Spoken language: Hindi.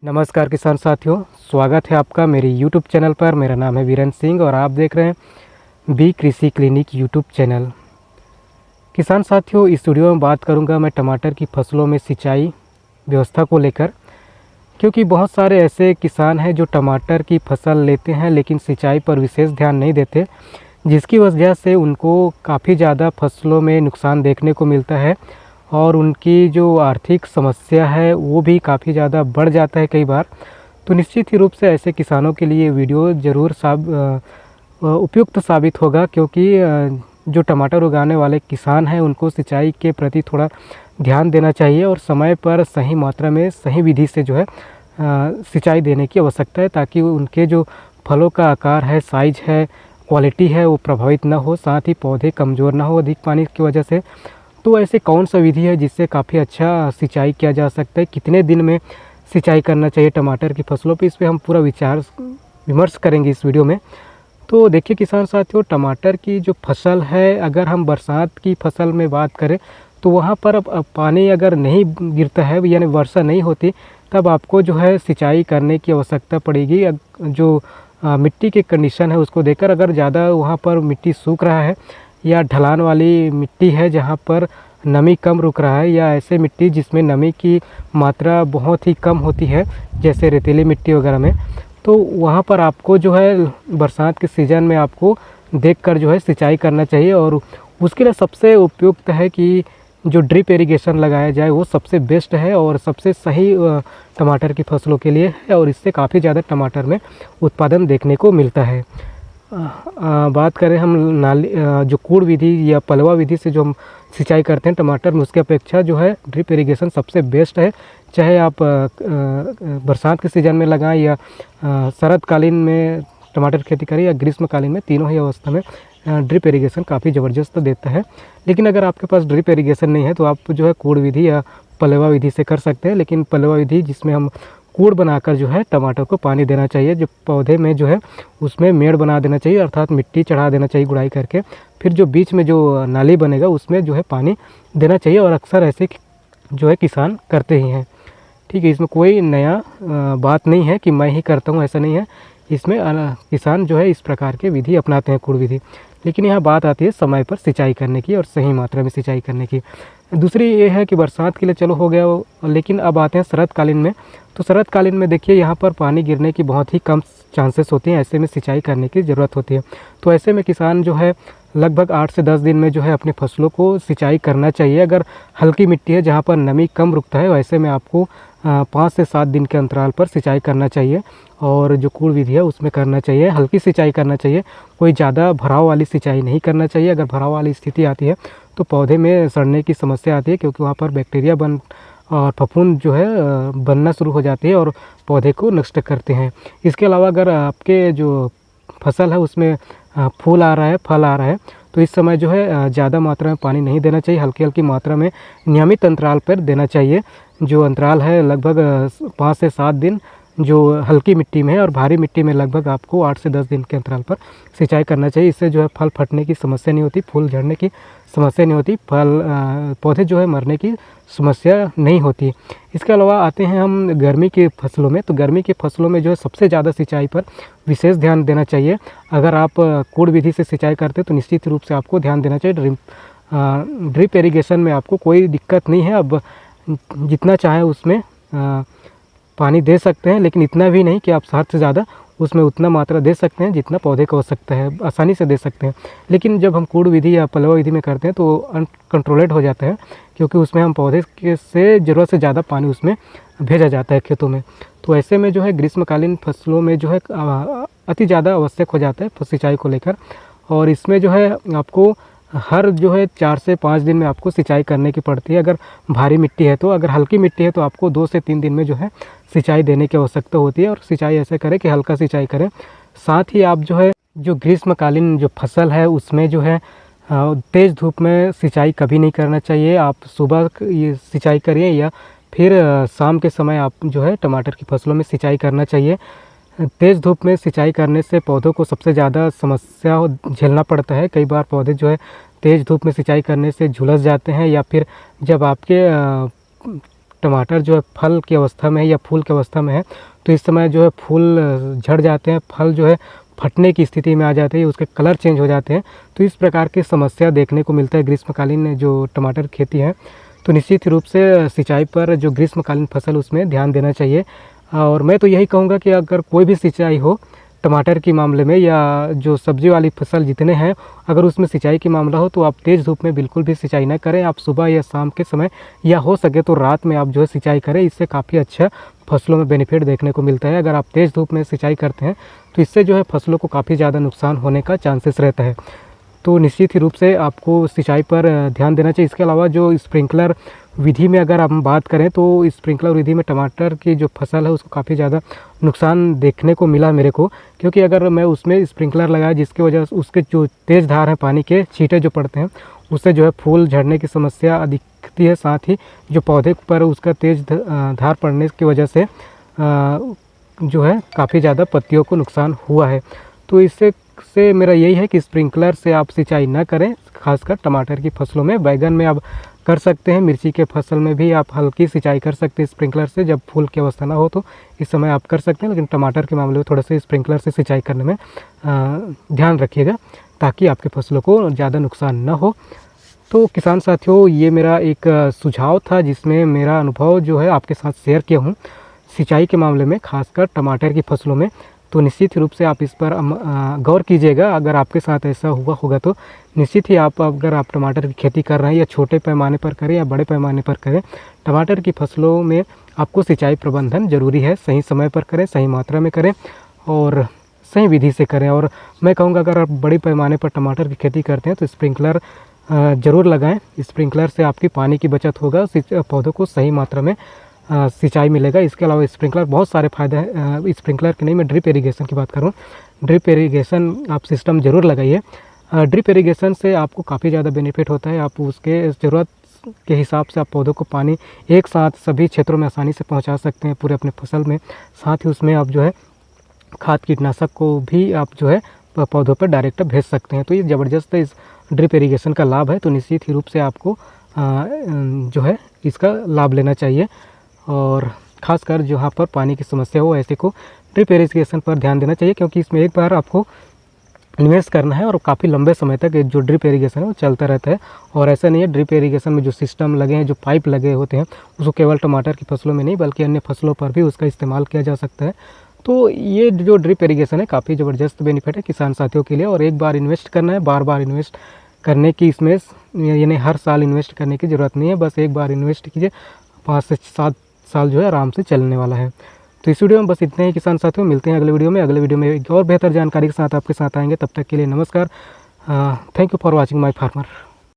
नमस्कार किसान साथियों, स्वागत है आपका मेरे YouTube चैनल पर। मेरा नाम है वीरेंद्र सिंह और आप देख रहे हैं बी कृषि क्लिनिक YouTube चैनल। किसान साथियों, इस वीडियो में बात करूंगा मैं टमाटर की फसलों में सिंचाई व्यवस्था को लेकर, क्योंकि बहुत सारे ऐसे किसान हैं जो टमाटर की फसल लेते हैं लेकिन सिंचाई पर विशेष ध्यान नहीं देते, जिसकी वजह से उनको काफ़ी ज़्यादा फसलों में नुकसान देखने को मिलता है और उनकी जो आर्थिक समस्या है वो भी काफ़ी ज़्यादा बढ़ जाता है कई बार। तो निश्चित ही रूप से ऐसे किसानों के लिए वीडियो ज़रूर उपयुक्त साबित होगा, क्योंकि जो टमाटर उगाने वाले किसान हैं उनको सिंचाई के प्रति थोड़ा ध्यान देना चाहिए और समय पर सही मात्रा में सही विधि से जो है सिंचाई देने की आवश्यकता है, ताकि उनके जो फलों का आकार है, साइज है, क्वालिटी है वो प्रभावित ना हो, साथ ही पौधे कमज़ोर ना हो अधिक पानी की वजह से। तो ऐसे कौन सा विधि है जिससे काफ़ी अच्छा सिंचाई किया जा सकता है, कितने दिन में सिंचाई करना चाहिए टमाटर की फसलों पे, इस पर हम पूरा विचार विमर्श करेंगे इस वीडियो में। तो देखिए किसान साथियों, टमाटर की जो फसल है, अगर हम बरसात की फसल में बात करें तो वहाँ पर अब पानी अगर नहीं गिरता है यानी वर्षा नहीं होती, तब आपको जो है सिंचाई करने की आवश्यकता पड़ेगी। जो मिट्टी की कंडीशन है उसको देखकर, अगर ज़्यादा वहाँ पर मिट्टी सूख रहा है या ढलान वाली मिट्टी है जहाँ पर नमी कम रुक रहा है, या ऐसे मिट्टी जिसमें नमी की मात्रा बहुत ही कम होती है जैसे रेतीली मिट्टी वगैरह में, तो वहाँ पर आपको जो है बरसात के सीज़न में आपको देखकर जो है सिंचाई करना चाहिए। और उसके लिए सबसे उपयुक्त है कि जो ड्रिप इरिगेशन लगाया जाए वो सबसे बेस्ट है और सबसे सही टमाटर की फसलों के लिए है, और इससे काफ़ी ज़्यादा टमाटर में उत्पादन देखने को मिलता है। बात करें हम नाली जो कूड़ विधि या पलवा विधि से जो हम सिंचाई करते हैं टमाटर में, उसकी अपेक्षा जो है ड्रिप इरिगेशन सबसे बेस्ट है। चाहे आप बरसात के सीज़न में लगाएं या शरदकालीन में टमाटर की खेती करें या ग्रीष्मकालीन में, तीनों ही अवस्था में ड्रिप इरिगेशन काफ़ी ज़बरदस्त देता है। लेकिन अगर आपके पास ड्रिप इरिगेशन नहीं है तो आप जो है कूड़ विधि या पलवा विधि से कर सकते हैं। लेकिन पलवा विधि जिसमें हम कूड़ बनाकर जो है टमाटर को पानी देना चाहिए, जो पौधे में जो है उसमें मेड़ बना देना चाहिए, अर्थात मिट्टी चढ़ा देना चाहिए गुड़ाई करके, फिर जो बीच में जो नाली बनेगा उसमें जो है पानी देना चाहिए। और अक्सर ऐसे जो है किसान करते ही हैं। ठीक है, इसमें कोई नया बात नहीं है कि मैं ही करता हूँ, ऐसा नहीं है। इसमें किसान जो है इस प्रकार के विधि अपनाते हैं, कूड़ विधि। लेकिन यहाँ बात आती है समय पर सिंचाई करने की और सही मात्रा में सिंचाई करने की। दूसरी ये है कि बरसात के लिए चलो हो गया, लेकिन अब आते हैं शरदकालीन में। तो शरदकालीन में देखिए यहाँ पर पानी गिरने की बहुत ही कम चांसेस होती हैं, ऐसे में सिंचाई करने की ज़रूरत होती है। तो ऐसे में किसान जो है लगभग 8 से 10 दिन में जो है अपनी फसलों को सिंचाई करना चाहिए। अगर हल्की मिट्टी है जहाँ पर नमी कम रुकता है, वैसे में आपको 5 से 7 दिन के अंतराल पर सिंचाई करना चाहिए। और जो कूड़ विधि है उसमें करना चाहिए, हल्की सिंचाई करना चाहिए, कोई ज़्यादा भराव वाली सिंचाई नहीं करना चाहिए। अगर भराव वाली स्थिति आती है तो पौधे में सड़ने की समस्या आती है, क्योंकि वहाँ पर बैक्टीरिया और फफूंद जो है बनना शुरू हो जाती है और पौधे को नष्ट करते हैं। इसके अलावा अगर आपके जो फसल है उसमें फूल आ रहा है, फल आ रहा है, तो इस समय जो है ज़्यादा मात्रा में पानी नहीं देना चाहिए, हल्की हल्की मात्रा में नियमित अंतराल पर देना चाहिए। जो अंतराल है लगभग 5 से 7 दिन जो हल्की मिट्टी में है, और भारी मिट्टी में लगभग आपको 8 से 10 दिन के अंतराल पर सिंचाई करना चाहिए। इससे जो है फल फटने की समस्या नहीं होती, फूल झड़ने की समस्या नहीं होती, पौधे जो है मरने की समस्या नहीं होती। इसके अलावा आते हैं हम गर्मी की फसलों में। तो गर्मी की फसलों में जो है सबसे ज़्यादा सिंचाई पर विशेष ध्यान देना चाहिए। अगर आप कूड़ विधि से सिंचाई करते हैं तो निश्चित रूप से आपको ध्यान देना चाहिए। ड्रिप इरिगेशन में आपको कोई दिक्कत नहीं है, अब जितना चाहे उसमें पानी दे सकते हैं, लेकिन इतना भी नहीं कि आप हद से ज़्यादा उसमें उतना मात्रा दे सकते हैं जितना पौधे को आवश्यकता है, आसानी से दे सकते हैं। लेकिन जब हम कूड़ विधि या पलवा विधि में करते हैं तो अनकंट्रोलेड हो जाता है, क्योंकि उसमें हम पौधे के से ज़रूरत से ज़्यादा पानी उसमें भेजा जाता है खेतों में। तो ऐसे में जो है ग्रीष्मकालीन फसलों में जो है अति ज़्यादा आवश्यक हो जाता है सिंचाई को लेकर। और इसमें जो है आपको हर जो है 4 से 5 दिन में आपको सिंचाई करने की पड़ती है, अगर भारी मिट्टी है तो। अगर हल्की मिट्टी है तो आपको 2 से 3 दिन में जो है सिंचाई देने की आवश्यकता होती है। और सिंचाई ऐसे करें कि हल्का सिंचाई करें। साथ ही आप जो है जो ग्रीष्मकालीन जो फसल है उसमें जो है तेज़ धूप में सिंचाई कभी नहीं करना चाहिए। आप सुबह ये सिंचाई करिए या फिर शाम के समय आप जो है टमाटर की फसलों में सिंचाई करना चाहिए। तेज़ धूप में सिंचाई करने से पौधों को सबसे ज़्यादा समस्या झेलना पड़ता है। कई बार पौधे जो है तेज़ धूप में सिंचाई करने से झुलस जाते हैं, या फिर जब आपके टमाटर जो है फल की अवस्था में है या फूल की अवस्था में है, तो इस समय जो है फूल झड़ जाते हैं, फल जो है फटने की स्थिति में आ जाते हैं, उसके कलर चेंज हो जाते हैं। तो इस प्रकार की समस्या देखने को मिलता है ग्रीष्मकालीन जो टमाटर की खेती है। तो निश्चित रूप से सिंचाई पर जो ग्रीष्मकालीन फसल उसमें ध्यान देना चाहिए। और मैं तो यही कहूँगा कि अगर कोई भी सिंचाई हो टमाटर के मामले में या जो सब्जी वाली फसल जितने हैं, अगर उसमें सिंचाई की मामला हो तो आप तेज़ धूप में बिल्कुल भी सिंचाई ना करें। आप सुबह या शाम के समय या हो सके तो रात में आप जो है सिंचाई करें। इससे काफ़ी अच्छा फसलों में बेनिफिट देखने को मिलता है। अगर आप तेज़ धूप में सिंचाई करते हैं तो इससे जो है फसलों को काफ़ी ज़्यादा नुकसान होने का चांसेस रहता है। तो निश्चित ही रूप से आपको सिंचाई पर ध्यान देना चाहिए। इसके अलावा जो स्प्रिंकलर विधि में अगर हम बात करें तो स्प्रिंकलर विधि में टमाटर की जो फसल है उसको काफ़ी ज़्यादा नुकसान देखने को मिला मेरे को, क्योंकि अगर मैं उसमें स्प्रिंकलर लगाया जिसकी वजह से उसके जो तेज़ धार है पानी के छींटे जो पड़ते हैं उससे जो है फूल झड़ने की समस्या दिखती है। साथ ही जो पौधे पर उसका तेज़ धार पड़ने की वजह से जो है काफ़ी ज़्यादा पत्तियों को नुकसान हुआ है। तो इससे मेरा यही है कि स्प्रिंकलर से आप सिंचाई ना करें, खासकर टमाटर की फसलों में। बैगन में आप कर सकते हैं, मिर्ची के फसल में भी आप हल्की सिंचाई कर सकते हैं स्प्रिंकलर से, जब फूल की अवस्था ना हो तो इस समय आप कर सकते हैं। लेकिन टमाटर के मामले में थोड़ा सा स्प्रिंकलर से सिंचाई करने में ध्यान रखिएगा ताकि आपके फसलों को ज़्यादा नुकसान ना हो। तो किसान साथियों, ये मेरा एक सुझाव था जिसमें मेरा अनुभव जो है आपके साथ शेयर किया हूँ सिंचाई के मामले में, खासकर टमाटर की फसलों में। तो निश्चित रूप से आप इस पर गौर कीजिएगा। अगर आपके साथ ऐसा हुआ होगा तो निश्चित ही अगर आप टमाटर की खेती कर रहे हैं या छोटे पैमाने पर करें या बड़े पैमाने पर करें, टमाटर की फसलों में आपको सिंचाई प्रबंधन ज़रूरी है। सही समय पर करें, सही मात्रा में करें और सही विधि से करें। और मैं कहूँगा अगर आप बड़े पैमाने पर टमाटर की खेती करते हैं तो स्प्रिंकलर ज़रूर लगाएं। स्प्रिंकलर से आपकी पानी की बचत होगा, पौधों को सही मात्रा में सिंचाई मिलेगा। इसके अलावा स्प्रिंकलर बहुत सारे फ़ायदे हैं। स्प्रिंकलर के नहीं, मैं ड्रिप इरिगेशन की बात करूँ, ड्रिप इरिगेशन आप सिस्टम ज़रूर लगाइए। ड्रिप इरिगेशन से आपको काफ़ी ज़्यादा बेनिफिट होता है। आप उसके ज़रूरत के हिसाब से आप पौधों को पानी एक साथ सभी क्षेत्रों में आसानी से पहुंचा सकते हैं पूरे अपने फसल में। साथ ही उसमें आप जो है खाद कीटनाशक को भी आप जो है पौधों पर डायरेक्ट भेज सकते हैं। तो ये ज़बरदस्त इस ड्रिप इरिगेशन का लाभ है। तो निश्चित ही रूप से आपको जो है इसका लाभ लेना चाहिए। और ख़ासकर जहाँ पर पानी की समस्या हो ऐसे को ड्रिप इरिगेशन पर ध्यान देना चाहिए, क्योंकि इसमें एक बार आपको इन्वेस्ट करना है और काफ़ी लंबे समय तक जो ड्रिप इरिगेशन है वो चलता रहता है। और ऐसा नहीं है, ड्रिप इरिगेशन में जो सिस्टम लगे हैं, जो पाइप लगे होते हैं, उसको केवल टमाटर की फसलों में नहीं बल्कि अन्य फसलों पर भी उसका इस्तेमाल किया जा सकता है। तो ये जो ड्रिप इरिगेशन है काफ़ी ज़बरदस्त बेनिफिट है किसान साथियों के लिए। और एक बार इन्वेस्ट करना है, बार बार इन्वेस्ट करने की इसमें यानी हर साल इन्वेस्ट करने की ज़रूरत नहीं है। बस एक बार इन्वेस्ट कीजिए, 5 से 7 साल जो है आराम से चलने वाला है। तो इस वीडियो में बस इतने ही किसान साथियों। मिलते हैं अगले वीडियो में। अगले वीडियो में एक और बेहतर जानकारी के साथ आपके साथ आएंगे। तब तक के लिए नमस्कार। Thank you for watching my farmer.